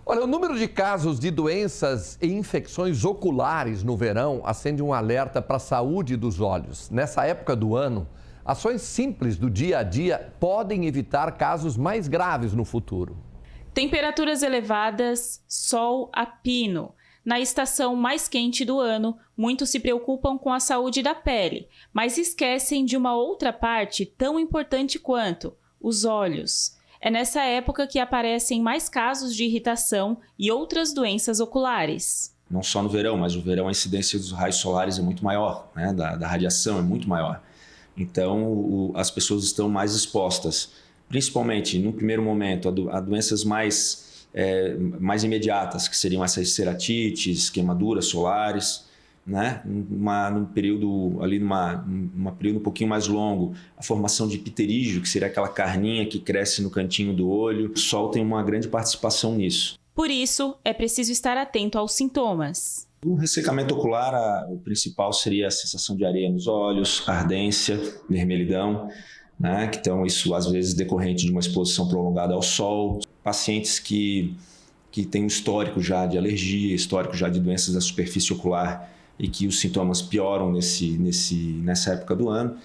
Olha, o número de casos de doenças e infecções oculares no verão acende um alerta para a saúde dos olhos. Nessa época do ano, ações simples do dia a dia podem evitar casos mais graves no futuro. Temperaturas elevadas, sol a pino. Na estação mais quente do ano, muitos se preocupam com a saúde da pele, mas esquecem de uma outra parte tão importante quanto: os olhos. É nessa época que aparecem mais casos de irritação e outras doenças oculares. Não só no verão, mas no verão a incidência dos raios solares é muito maior, né? da radiação é muito maior. Então as pessoas estão mais expostas, principalmente no primeiro momento a doenças mais imediatas, que seriam essas ceratites, queimaduras solares, né? Num período período um pouquinho mais longo, a formação de pterígio, que seria aquela carninha que cresce no cantinho do olho. O sol tem uma grande participação nisso. Por isso, é preciso estar atento aos sintomas. No ressecamento ocular, o principal seria a sensação de areia nos olhos, ardência, vermelhidão, né? Então isso às vezes decorrente de uma exposição prolongada ao sol. Pacientes que têm um histórico já de alergia, histórico já de doenças da superfície ocular, e que os sintomas pioram nessa época do ano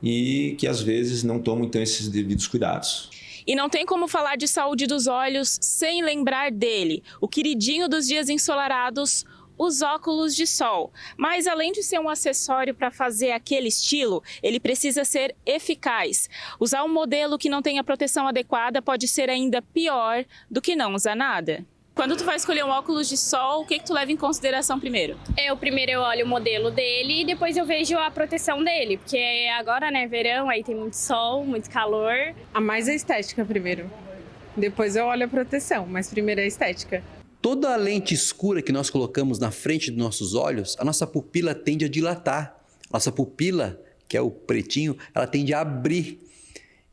e que às vezes não tomam então esses devidos cuidados. E não tem como falar de saúde dos olhos sem lembrar dele, o queridinho dos dias ensolarados, os óculos de sol. Mas além de ser um acessório para fazer aquele estilo, ele precisa ser eficaz. Usar um modelo que não tenha proteção adequada pode ser ainda pior do que não usar nada. Quando tu vai escolher um óculos de sol, o que tu leva em consideração primeiro? Primeiro eu olho o modelo dele e depois eu vejo a proteção dele, porque agora, né, verão, aí tem muito sol, muito calor. A mais a estética primeiro, depois eu olho a proteção, mas primeiro a estética. Toda a lente escura que nós colocamos na frente dos nossos olhos, a nossa pupila tende a dilatar. Nossa pupila, que é o pretinho, ela tende a abrir.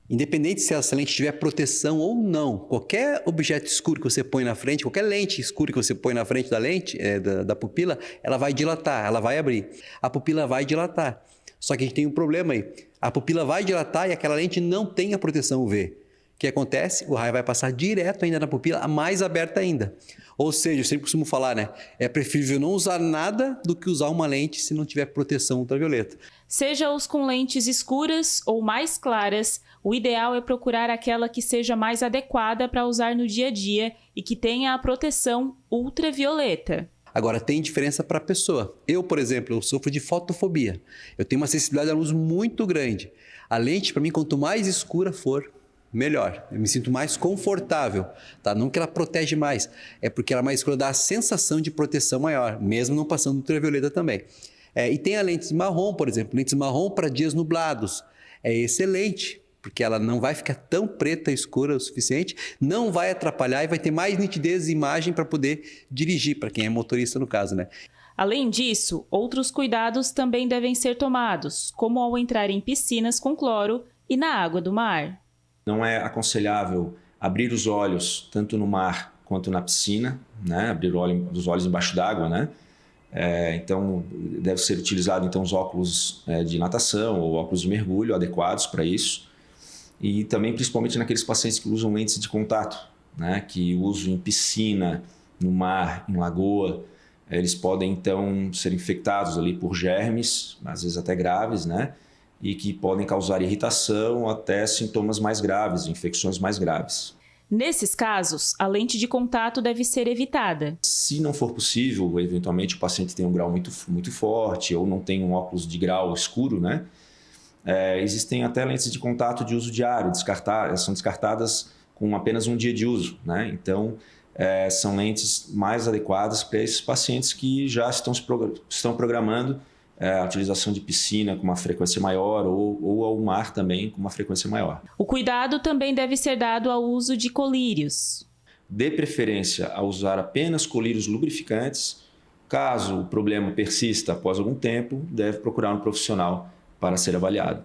Independente se essa lente tiver proteção ou não, qualquer objeto escuro que você põe na frente, qualquer lente escura que você põe na frente da lente, da pupila, ela vai dilatar, ela vai abrir. A pupila vai dilatar. Só que a gente tem um problema aí. A pupila vai dilatar e aquela lente não tem a proteção UV. O que acontece? O raio vai passar direto ainda na pupila, mais aberta ainda. Ou seja, eu sempre costumo falar, né? É preferível não usar nada do que usar uma lente se não tiver proteção ultravioleta. Seja-os com lentes escuras ou mais claras, o ideal é procurar aquela que seja mais adequada para usar no dia a dia e que tenha a proteção ultravioleta. Agora, tem diferença para a pessoa. Eu, por exemplo, eu sofro de fotofobia. Eu tenho uma sensibilidade à luz muito grande. A lente, para mim, quanto mais escura for, melhor. Eu me sinto mais confortável, tá? Não que ela protege mais, é porque ela mais escura dá a sensação de proteção maior, mesmo não passando ultravioleta também. E tem a lente marrom, por exemplo, lentes marrom para dias nublados. É excelente, porque ela não vai ficar tão preta e escura o suficiente, não vai atrapalhar e vai ter mais nitidez de imagem para poder dirigir, para quem é motorista no caso, né? Além disso, outros cuidados também devem ser tomados, como ao entrar em piscinas com cloro e na água do mar. Não é aconselhável abrir os olhos tanto no mar quanto na piscina, né? Abrir os olhos embaixo d'água, né? Então, deve ser utilizado então, os óculos de natação ou óculos de mergulho adequados para isso. E também, principalmente naqueles pacientes que usam lentes de contato, né? Que usam em piscina, no mar, em lagoa. Eles podem então ser infectados ali por germes, às vezes até graves, né? E que podem causar irritação até sintomas mais graves, infecções mais graves. Nesses casos, a lente de contato deve ser evitada. Se não for possível, eventualmente o paciente tem um grau muito forte ou não tem um óculos de grau escuro, né? Existem até lentes de contato de uso diário, são descartadas com apenas um dia de uso, né? Então, são lentes mais adequadas para esses pacientes que já estão programando a utilização de piscina com uma frequência maior ou ao mar também com uma frequência maior. O cuidado também deve ser dado ao uso de colírios. Dê preferência a usar apenas colírios lubrificantes. Caso o problema persista após algum tempo, deve procurar um profissional para ser avaliado.